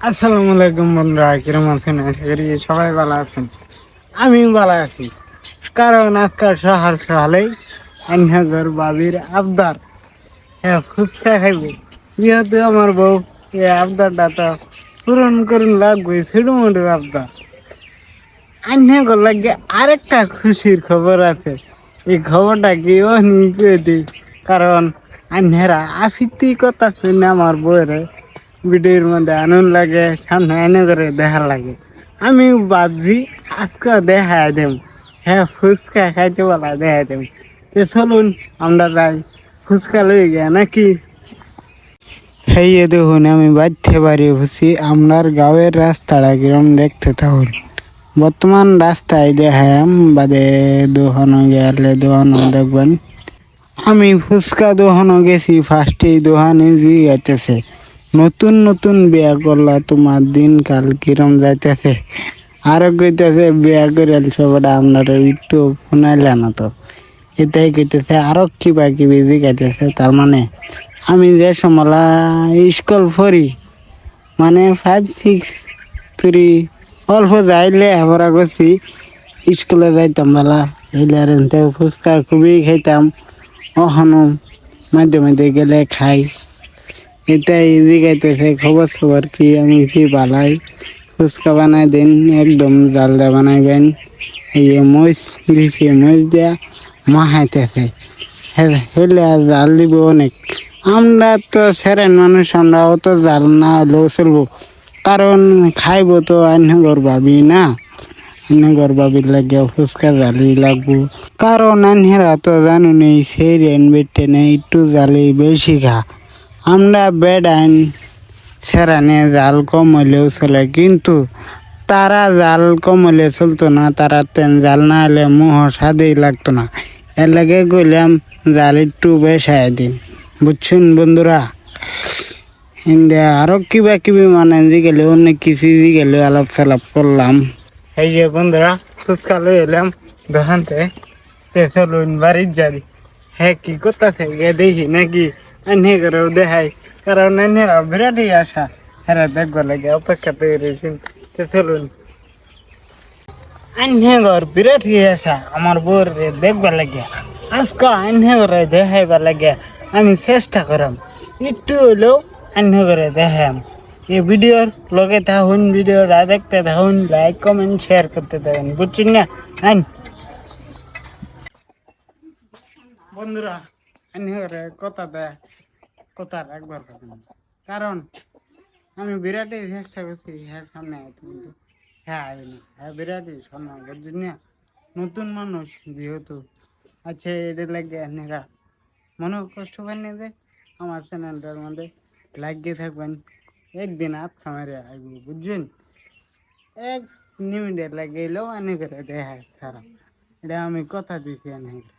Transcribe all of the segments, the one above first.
আসসালামু আলাইকুম বন্ধুরা, কিরম আছেন? আশা করি সবাই ভালো আছেন। আমিও ভালো আছি, কারণ আজকাল সকাল সকালেই আন্নাগর বাবির আবদার, হ্যাঁ ফুচকা খাইবে। যেহেতু আমার বউ এই আবদারটা তো পূরণ করুন লাগবে, ছোটো মোটো আবদার। আন্নাগর লাগে আরেকটা খুশির খবর আছে। এই খবরটা কি ও নিয়ে দিই, কারণ আন্নারা আফিতি কথা শুনে আমার বউয়ের ভিডিওর মধ্যে আনন্দ লাগে, সামনে এনে করে দেখা লাগে। আমি ভাবছি আজকে দেখা দেব, হ্যাঁ ফুচকা খাইতে বলা দেখা দেব। তো চলুন আমরা যাই, ফুচকা লই গিয়া নাকি। এই দেখুন আমি বাড়তে পারি বুঝছি আপনার গাঁয়ের রাস্তাটা কিরম দেখতে থাকুন। বর্তমান রাস্তায় দেখাম বাদে দোকানো গেলে দোকানো দেখবেন। আমি ফুচকা দোকানও গেছি, ফার্স্টেই দোকানে জিজ্ঞাসা নতুন নতুন বিয়া করলা, তোমার দিনকাল কিরম যাইতেছে। আরো কইতেছে বিয়া করে সবটা আপনার একটু ফোনাইলে না তো, এটাই কইতেছে আরো কিবা কিবি জিজ্ঞাসা। তার মানে আমি যে সমলা স্কুল পড়ি, মানে 5, 6, 3 অল্প যাইলে আমরা করছি, স্কুলে যাইতাম বেলা এলে ফুচকা খুবই খাইতাম। ওখানো মাঝে মাঝে গেলে খাই। এটাই জিগাইতেছে খবর খবর কি, আমি কি বালাই ফুচকা বানাই দিন, একদম জালদা বানাইবেন। এই মরিচ দিছে, মরিচ দিয়া মাহাইতেছে, হেলে আর জাল দিব অনেক। আমরা তো সেরেন মানুষ, আমরা অত জাল না হলেও চলবো, কারণ খাইব তো আইনগর ভাবি না, আইনগর ভাবির লাগে ফুচকা জালি লাগবো। কারণ আইনহেরা তো জানো নেই, সেই রেন বেটে নেই, একটু জালি বেশি খা। আমরা বেড আইন সেরানে জাল কম হইলেও চলে, কিন্তু তারা জাল কম হলে চলতো না, তারা তেন জাল না হলে মোহ স্বাদেই লাগতো না। এর লাগে কইলাম জাল একটু বেসায় দিন, বুঝছেন বন্ধুরা। ইন্ডিয়া আরো কিবা কিবি মানে জিগেলে অনেক কিছু জিগেলে আলাপ সালাপ করলাম। এই যে বন্ধুরা ফুচকা লই এলাম দোকানতে, চলুন বাড়ির যাই। হ্যাঁ কি করতেছে দেখি নাকি আইনে করেও দেখাই, কারণ আইনেরা বিরাটই আশা, হ্যাঁ দেখবো লাগে অপেক্ষাতে রয়েছেন। চলুন আইনে ঘর বিরাটই আশা আমার বউর দেখবা লাগে, আজকে আইনে ঘরে দেখাইবার লাগে আমি চেষ্টা করাম, একটু হইলেও আইনে ঘরে দেখাম। এই ভিডিওর লগে থাকুন, ভিডিওটা দেখতে থাকুন, লাইক কমেন্ট শেয়ার করতে থাকুন, বুঝছেন না আইন বন্ধুরা। আইনে ঘরে কথা রাখবার পারেন, কারণ আমি বিরাটই চেষ্টা করছি হ্যাঁ সামনে আইতে, কিন্তু হ্যাঁ আইনি, হ্যাঁ বিরাটই সামনে বুঝছেন না। নতুন মানুষ যেহেতু আছে, এদের লাগে আপনারা মনে কষ্ট পাননি যে আমার চ্যানেলটার মধ্যে লাগিয়ে থাকবেন, একদিন আটকা মেরে আসবো, বুঝছেন। 1 মিনিটের লাগে এলেও এনে করে দেখা খারাপ, এটা আমি কথা দিচ্ছি এনে করে।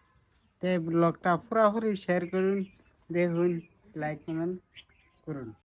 তাই ব্লগটা পুরাপুরি শেয়ার করুন, দেখুন, লাইক কমেন্ট করুন।